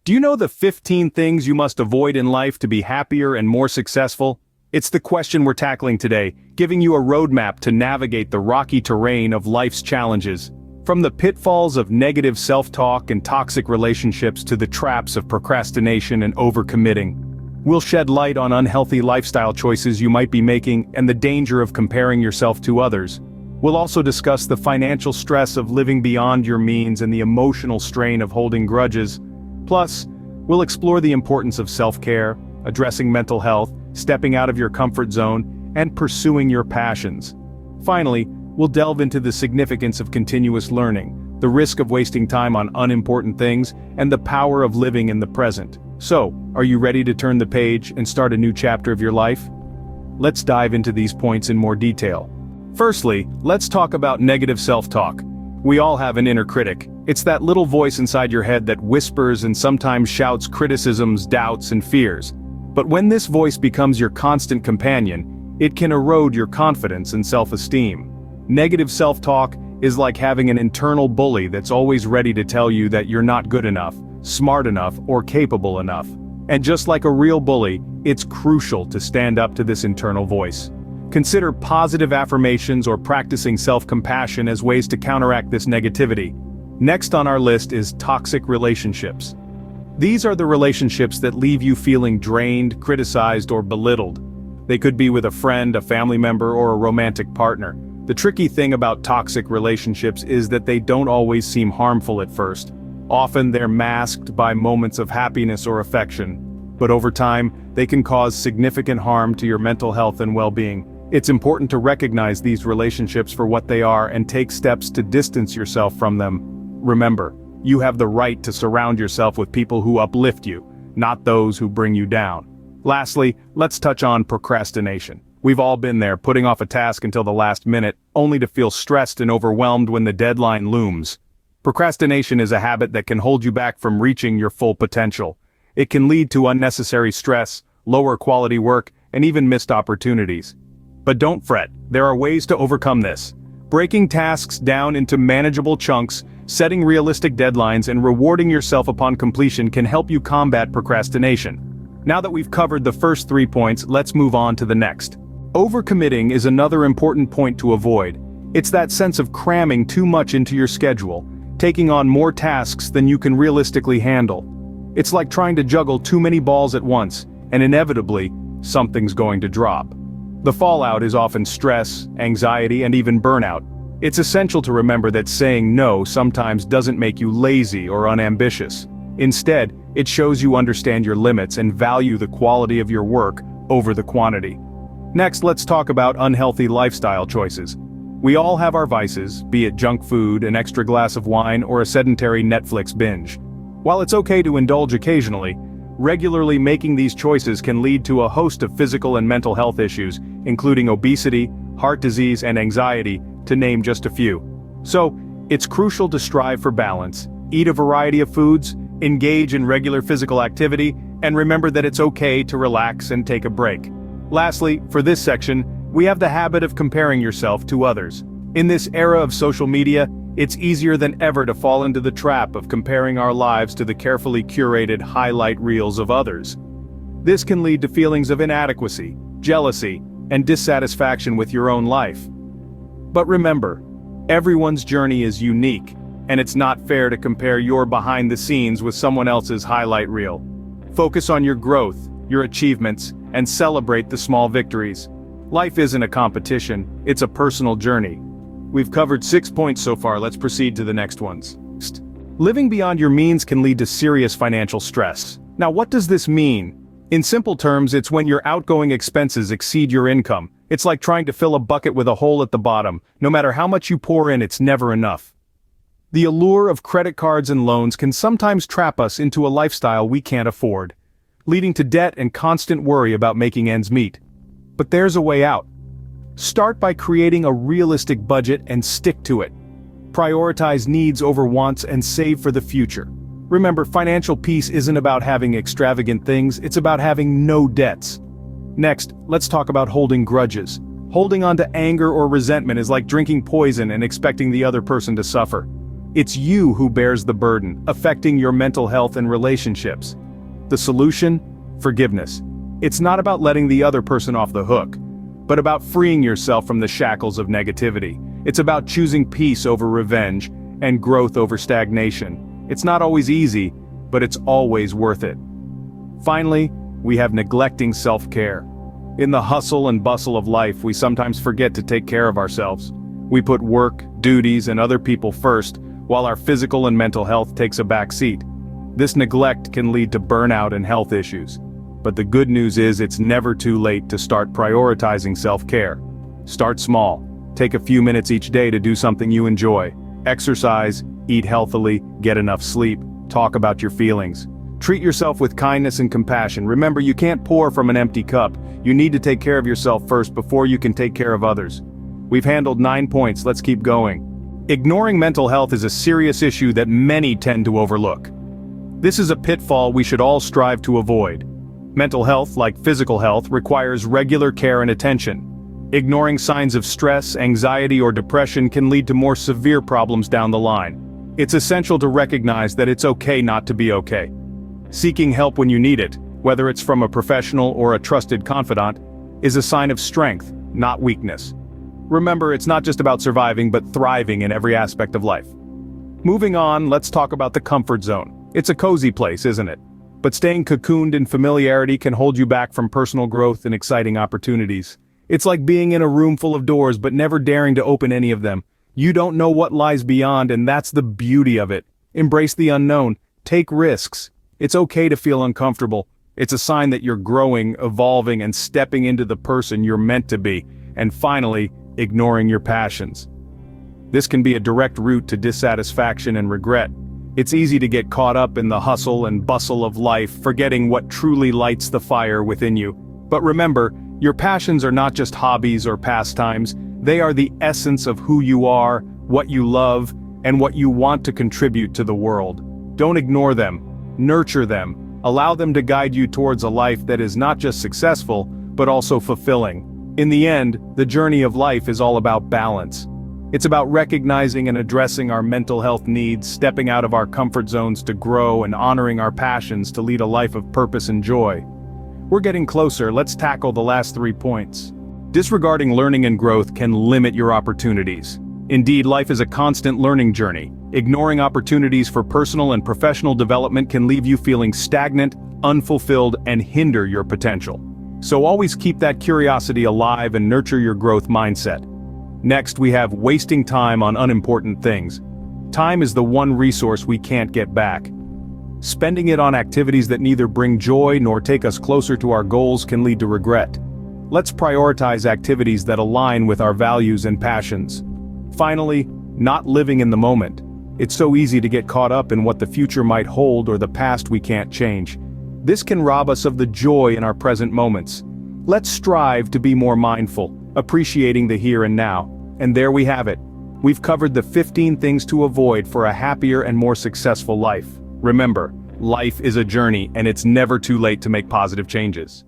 Do you know the 15 things you must avoid in life to be happier and more successful? It's the question we're tackling today, giving you a roadmap to navigate the rocky terrain of life's challenges. From the pitfalls of negative self-talk and toxic relationships to the traps of procrastination and overcommitting. We'll shed light on unhealthy lifestyle choices you might be making and the danger of comparing yourself to others. We'll also discuss the financial stress of living beyond your means and the emotional strain of holding grudges. Plus, we'll explore the importance of self-care, addressing mental health, stepping out of your comfort zone, and pursuing your passions. Finally, we'll delve into the significance of continuous learning, the risk of wasting time on unimportant things, and the power of living in the present. So, are you ready to turn the page and start a new chapter of your life? Let's dive into these points in more detail. Firstly, let's talk about negative self-talk. We all have an inner critic. It's that little voice inside your head that whispers and sometimes shouts criticisms, doubts, and fears. But when this voice becomes your constant companion, it can erode your confidence and self-esteem. Negative self-talk is like having an internal bully that's always ready to tell you that you're not good enough, smart enough, or capable enough. And just like a real bully, it's crucial to stand up to this internal voice. Consider positive affirmations or practicing self-compassion as ways to counteract this negativity. Next on our list is toxic relationships. These are the relationships that leave you feeling drained, criticized, or belittled. They could be with a friend, a family member, or a romantic partner. The tricky thing about toxic relationships is that they don't always seem harmful at first. Often they're masked by moments of happiness or affection. But over time, they can cause significant harm to your mental health and well-being. It's important to recognize these relationships for what they are and take steps to distance yourself from them. Remember, you have the right to surround yourself with people who uplift you, not those who bring you down. Lastly, let's touch on procrastination. We've all been there, putting off a task until the last minute, only to feel stressed and overwhelmed when the deadline looms. Procrastination is a habit that can hold you back from reaching your full potential. It can lead to unnecessary stress, lower quality work, and even missed opportunities. But don't fret, there are ways to overcome this. Breaking tasks down into manageable chunks, setting realistic deadlines, and rewarding yourself upon completion can help you combat procrastination. Now that we've covered the first 3 points, let's move on to the next. Overcommitting is another important point to avoid. It's that sense of cramming too much into your schedule, taking on more tasks than you can realistically handle. It's like trying to juggle too many balls at once, and inevitably, something's going to drop. The fallout is often stress, anxiety, and even burnout. It's essential to remember that saying no sometimes doesn't make you lazy or unambitious. Instead, it shows you understand your limits and value the quality of your work over the quantity. Next, let's talk about unhealthy lifestyle choices. We all have our vices, be it junk food, an extra glass of wine, or a sedentary Netflix binge. While it's okay to indulge occasionally, regularly making these choices can lead to a host of physical and mental health issues, including obesity, heart disease, and anxiety, to name just a few. So, it's crucial to strive for balance, eat a variety of foods, engage in regular physical activity, and remember that it's okay to relax and take a break. Lastly, for this section, we have the habit of comparing yourself to others. In this era of social media, it's easier than ever to fall into the trap of comparing our lives to the carefully curated highlight reels of others. This can lead to feelings of inadequacy, jealousy, and dissatisfaction with your own life. But remember, everyone's journey is unique, and it's not fair to compare your behind the scenes with someone else's highlight reel. Focus on your growth, your achievements, and celebrate the small victories. Life isn't a competition, it's a personal journey. We've covered 6 points so far, let's proceed to the next ones. Living beyond your means can lead to serious financial stress. Now, what does this mean? In simple terms, it's when your outgoing expenses exceed your income. It's like trying to fill a bucket with a hole at the bottom. No matter how much you pour in, it's never enough. The allure of credit cards and loans can sometimes trap us into a lifestyle we can't afford, leading to debt and constant worry about making ends meet. But there's a way out. Start by creating a realistic budget and stick to it. Prioritize needs over wants and save for the future. Remember, financial peace isn't about having extravagant things, it's about having no debts. Next, let's talk about holding grudges. Holding on to anger or resentment is like drinking poison and expecting the other person to suffer. It's you who bears the burden, affecting your mental health and relationships. The solution? Forgiveness. It's not about letting the other person off the hook, but about freeing yourself from the shackles of negativity. It's about choosing peace over revenge and growth over stagnation. It's not always easy, but it's always worth it. Finally, we have neglecting self-care. In the hustle and bustle of life, we sometimes forget to take care of ourselves. We put work, duties, and other people first, while our physical and mental health takes a back seat. This neglect can lead to burnout and health issues. But the good news is it's never too late to start prioritizing self-care. Start small. Take a few minutes each day to do something you enjoy. Exercise, eat healthily, get enough sleep, talk about your feelings. Treat yourself with kindness and compassion. Remember, you can't pour from an empty cup. You need to take care of yourself first before you can take care of others. We've handled 9 points, let's keep going. Ignoring mental health is a serious issue that many tend to overlook. This is a pitfall we should all strive to avoid. Mental health, like physical health, requires regular care and attention. Ignoring signs of stress, anxiety, or depression can lead to more severe problems down the line. It's essential to recognize that it's okay not to be okay. Seeking help when you need it, whether it's from a professional or a trusted confidant, is a sign of strength, not weakness. Remember, it's not just about surviving but thriving in every aspect of life. Moving on, let's talk about the comfort zone. It's a cozy place, isn't it? But staying cocooned in familiarity can hold you back from personal growth and exciting opportunities. It's like being in a room full of doors but never daring to open any of them. You don't know what lies beyond, and that's the beauty of it. Embrace the unknown. Take risks. It's okay to feel uncomfortable. It's a sign that you're growing, evolving, and stepping into the person you're meant to be. And finally, ignoring your passions. This can be a direct route to dissatisfaction and regret. It's easy to get caught up in the hustle and bustle of life, forgetting what truly lights the fire within you. But remember, your passions are not just hobbies or pastimes. They are the essence of who you are, what you love, and what you want to contribute to the world. Don't ignore them. Nurture them. Allow them to guide you towards a life that is not just successful, but also fulfilling. In the end, the journey of life is all about balance. It's about recognizing and addressing our mental health needs, stepping out of our comfort zones to grow, and honoring our passions to lead a life of purpose and joy. We're getting closer, let's tackle the last 3 points. Disregarding learning and growth can limit your opportunities. Indeed, life is a constant learning journey. Ignoring opportunities for personal and professional development can leave you feeling stagnant, unfulfilled, and hinder your potential. So always keep that curiosity alive and nurture your growth mindset. Next, we have wasting time on unimportant things. Time is the one resource we can't get back. Spending it on activities that neither bring joy nor take us closer to our goals can lead to regret. Let's prioritize activities that align with our values and passions. Finally, not living in the moment. It's so easy to get caught up in what the future might hold or the past we can't change. This can rob us of the joy in our present moments. Let's strive to be more mindful, appreciating the here and now. And there we have it. We've covered the 15 things to avoid for a happier and more successful life. Remember, life is a journey, and it's never too late to make positive changes.